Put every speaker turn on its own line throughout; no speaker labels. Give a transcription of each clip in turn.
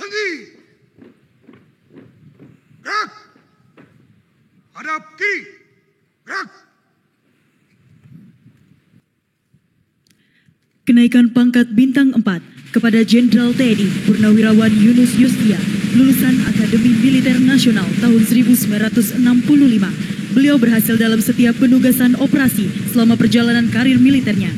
Tinggi. Gerak. Hadap kiri. Gerak.
Kenaikan pangkat bintang 4 kepada Jenderal TNI Purnawirawan Yunus Yustia, lulusan Akademi Militer Nasional tahun 1965. Beliau berhasil dalam setiap penugasan operasi selama perjalanan karir militernya.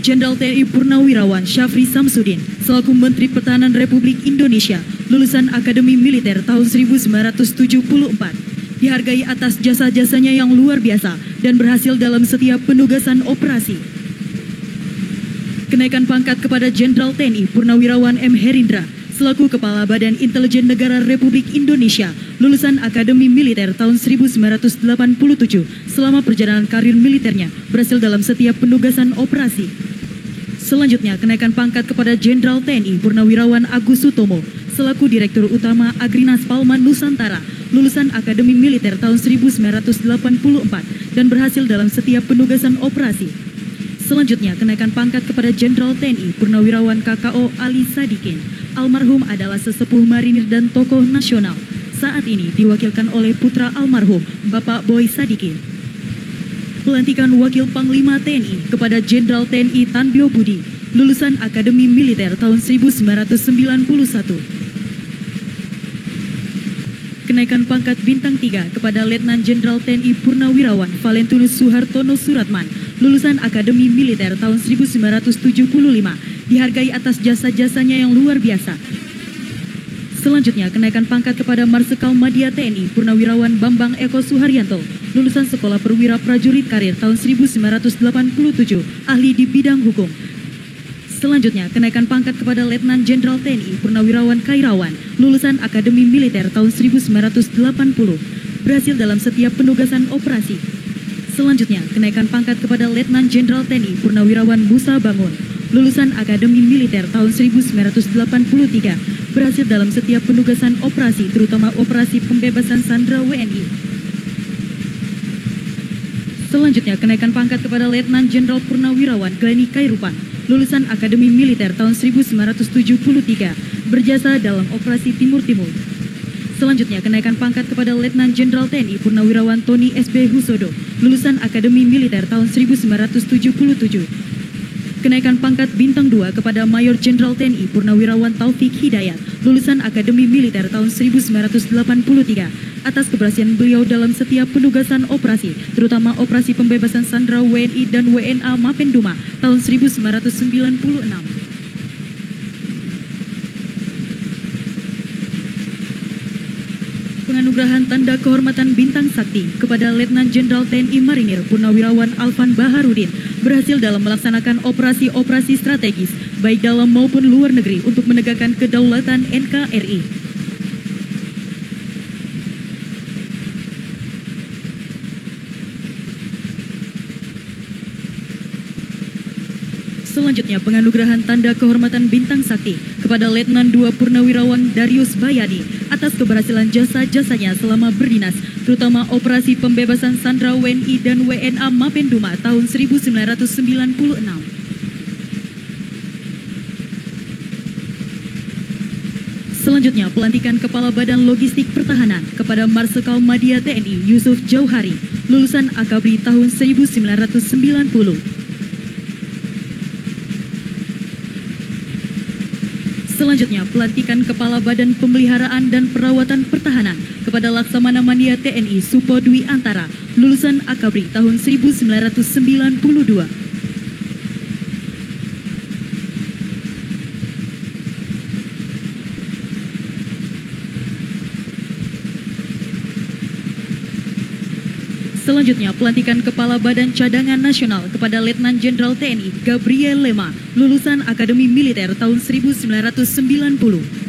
Jenderal TNI Purnawirawan Syafri Samsudin selaku Menteri Pertahanan Republik Indonesia, lulusan Akademi Militer tahun 1974. Dihargai atas jasa-jasanya yang luar biasa dan berhasil dalam setiap penugasan operasi. Kenaikan pangkat kepada Jenderal TNI Purnawirawan M. Herindra selaku Kepala Badan Intelijen Negara Republik Indonesia, lulusan Akademi Militer tahun 1987. Selama perjalanan karir militernya berhasil dalam setiap penugasan operasi. Selanjutnya, kenaikan pangkat kepada Jenderal TNI Purnawirawan Agus Sutomo selaku Direktur Utama Agrinas Palma Nusantara, lulusan Akademi Militer tahun 1984 dan berhasil dalam setiap penugasan operasi. Selanjutnya, kenaikan pangkat kepada Jenderal TNI Purnawirawan KKO Ali Sadikin. Almarhum adalah sesepuh marinir dan tokoh nasional. Saat ini diwakilkan oleh putra almarhum, Bapak Boy Sadikin. Pelantikan Wakil Panglima TNI kepada Jenderal TNI Tanbio Budi, lulusan Akademi Militer tahun 1991. Kenaikan pangkat bintang 3 kepada Letnan Jenderal TNI Purnawirawan Valentinus Soehartono Suratman, lulusan Akademi Militer tahun 1975, dihargai atas jasa-jasanya yang luar biasa. Selanjutnya, kenaikan pangkat kepada Marsikal Madya TNI Purnawirawan Bambang Eko Suharyanto, lulusan Sekolah Perwira Prajurit Karir tahun 1987, ahli di bidang hukum. Selanjutnya, kenaikan pangkat kepada Letnan Jenderal TNI Purnawirawan Kairawan, lulusan Akademi Militer tahun 1980, berhasil dalam setiap penugasan operasi. Selanjutnya, kenaikan pangkat kepada Letnan Jenderal TNI Purnawirawan Musa Bangun, lulusan Akademi Militer tahun 1983, berhasil dalam setiap penugasan operasi, terutama operasi pembebasan sandera WNI. Selanjutnya, kenaikan pangkat kepada Letnan Jenderal Purnawirawan Glenny Kairupan, lulusan Akademi Militer tahun 1973, berjasa dalam operasi Timur Timur. Selanjutnya, kenaikan pangkat kepada Letnan Jenderal TNI Purnawirawan Tony S.B. Husodo, lulusan Akademi Militer tahun 1977. Kenaikan pangkat bintang 2 kepada Mayor Jenderal TNI Purnawirawan Taufik Hidayat, lulusan Akademi Militer tahun 1983, atas keberhasilan beliau dalam setiap penugasan operasi, terutama operasi pembebasan sandera WNI dan WNA Mapenduma tahun 1996. Penganugerahan Tanda Kehormatan Bintang Sakti kepada Letnan Jenderal TNI Marinir Purnawirawan Alvan Baharudin berhasil dalam melaksanakan operasi-operasi strategis baik dalam maupun luar negeri untuk menegakkan kedaulatan NKRI. Selanjutnya, penganugerahan Tanda Kehormatan Bintang Sakti kepada Letnan 2 Purnawirawan Darius Bayadi atas keberhasilan jasa-jasanya selama berdinas, terutama operasi pembebasan sandera WNI dan WNA Mapenduma tahun 1996. Selanjutnya, pelantikan Kepala Badan Logistik Pertahanan kepada Marsikal Madya TNI Yusuf Jauhari, lulusan Akabri tahun 1990. Selanjutnya, pelantikan Kepala Badan Pemeliharaan dan Perawatan Pertahanan kepada Laksamana Madya TNI Supo Dwi Antara, lulusan Akabri tahun 1992. Selanjutnya, pelantikan Kepala Badan Cadangan Nasional kepada Letnan Jenderal TNI Gabriel Lema, lulusan Akademi Militer tahun 1990.